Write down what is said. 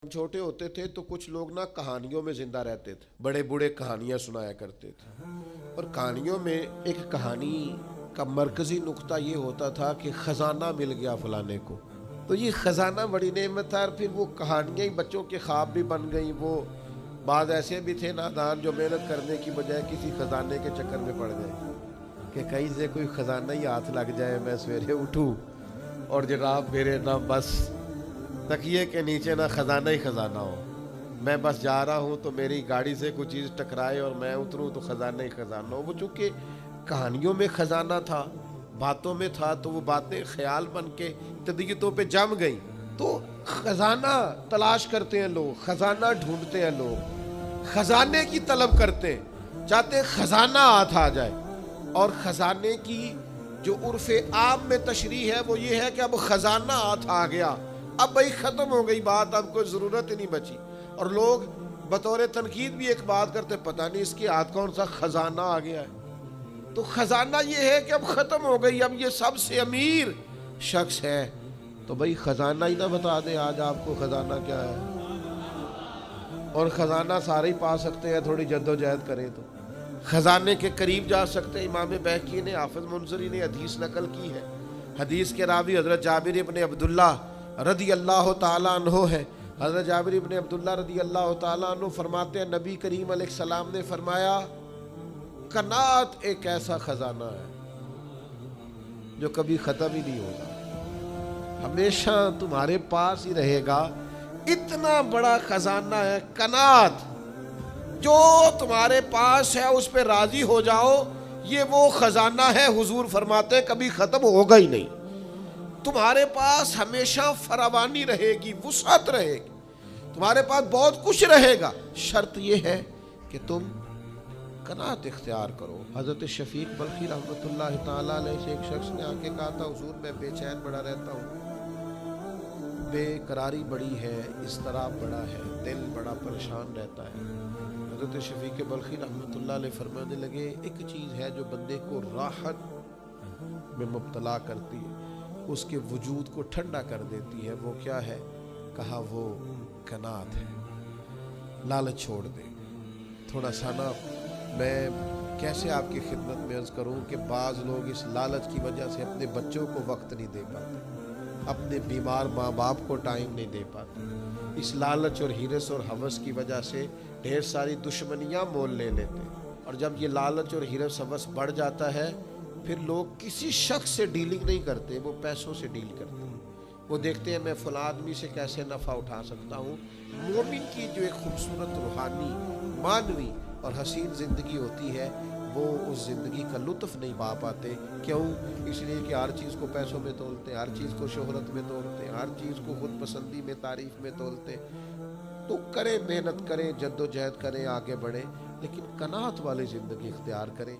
چھوٹے ہوتے تھے تو کچھ لوگ نا کہانیوں میں زندہ رہتے تھے، بڑے بوڑھے کہانیاں سنایا کرتے تھے، اور کہانیوں میں ایک کہانی کا مرکزی نقطہ یہ ہوتا تھا کہ خزانہ مل گیا فلانے کو، تو یہ خزانہ بڑی نعمت تھا۔ اور پھر وہ کہانیاں ہی بچوں کے خواب بھی بن گئیں۔ وہ بعض ایسے بھی تھے نادان جو محنت کرنے کی بجائے کسی خزانے کے چکر میں پڑ گئے کہ کہیں سے کوئی خزانہ ہی ہاتھ لگ جائے، میں سویرے اٹھوں اور جناب میرے نہ بس تکیے کے نیچے نہ خزانہ ہی خزانہ ہو، میں بس جا رہا ہوں تو میری گاڑی سے کوئی چیز ٹکرائے اور میں اتروں تو خزانہ ہی خزانہ ہو۔ وہ چونکہ کہانیوں میں خزانہ تھا، باتوں میں تھا، تو وہ باتیں خیال بن کے طبیعتوں پہ جم گئیں۔ تو خزانہ تلاش کرتے ہیں لوگ، خزانہ ڈھونڈتے ہیں لوگ، خزانے کی طلب کرتے ہیں، چاہتے ہیں خزانہ ہاتھ آ جائے۔ اور خزانے کی جو عرف عام میں تشریح ہے وہ یہ ہے کہ اب خزانہ ہاتھ آ گیا، اب بھائی ختم ہو گئی بات، اب کوئی ضرورت ہی نہیں بچی۔ اور لوگ بطور تنقید بھی ایک بات کرتے، پتہ نہیں اس کے ہاتھ کون سا خزانہ آ گیا ہے۔ تو خزانہ یہ ہے کہ اب ختم ہو گئی، اب یہ سب سے امیر شخص ہے، تو بھائی خزانہ ہی نہ بتا دے آج آپ کو خزانہ کیا ہے۔ اور خزانہ سارے ہی پا سکتے ہیں، تھوڑی جد و جہد کریں تو خزانے کے قریب جا سکتے ہیں۔ امام بہقی نے، حافظ منذری نے حدیث نقل کی ہے، حدیث کے راوی حضرت جابر ابن عبداللہ رضی اللہ تعالیٰ عنہ ہے۔ حضرت جابر ابن عبداللہ رضی اللہ تعالیٰ عنہ فرماتے ہیں، نبی کریم علیہ السلام نے فرمایا، قناعت ایک ایسا خزانہ ہے جو کبھی ختم ہی نہیں ہوگا، ہمیشہ تمہارے پاس ہی رہے گا۔ اتنا بڑا خزانہ ہے قناعت، جو تمہارے پاس ہے اس پہ راضی ہو جاؤ، یہ وہ خزانہ ہے، حضور فرماتے ہیں کبھی ختم ہوگا ہی نہیں۔ تمہارے پاس ہمیشہ فراوانی رہے گی، وسعت رہے گی، تمہارے پاس بہت کچھ رہے گا، شرط یہ ہے کہ تم قناعت اختیار کرو۔ حضرت شفیق بلخی رحمۃ اللہ تعالیٰ علیہ سے ایک شخص نے آ کے کہا تھا، حضور میں بے چین بڑا رہتا ہوں، بے قراری بڑی ہے، اضطراب بڑا ہے، دل بڑا پریشان رہتا ہے۔ حضرت شفیق بلخی رحمۃ اللہ علیہ فرمانے لگے، ایک چیز ہے جو بندے کو راحت میں مبتلا کرتی ہے، اس کے وجود کو ٹھنڈا کر دیتی ہے، وہ کیا ہے؟ کہا وہ قناعت ہے۔ لالچ چھوڑ دے۔ تھوڑا سا نا میں کیسے آپ کی خدمت میں عرض کروں کہ بعض لوگ اس لالچ کی وجہ سے اپنے بچوں کو وقت نہیں دے پاتے، اپنے بیمار ماں باپ کو ٹائم نہیں دے پاتے، اس لالچ اور ہرس اور ہوس کی وجہ سے ڈھیر ساری دشمنیاں مول لے لیتے۔ اور جب یہ لالچ اور ہرس ہوس بڑھ جاتا ہے، پھر لوگ کسی شخص سے ڈیلنگ نہیں کرتے، وہ پیسوں سے ڈیل کرتے ہیں۔ وہ دیکھتے ہیں میں فلاں آدمی سے کیسے نفع اٹھا سکتا ہوں۔ مومن کی جو ایک خوبصورت روحانی، معنوی اور حسین زندگی ہوتی ہے، وہ اس زندگی کا لطف نہیں پا پاتے۔ کیوں؟ اس لیے کہ ہر چیز کو پیسوں میں تولتے ہیں، ہر چیز کو شہرت میں تولتے ہیں، ہر چیز کو خود پسندی میں، تعریف میں تولتے ہیں۔ تو کریں، محنت کریں، جد و جہد کریں، آگے بڑھیں، لیکن قناعت والی زندگی اختیار کریں۔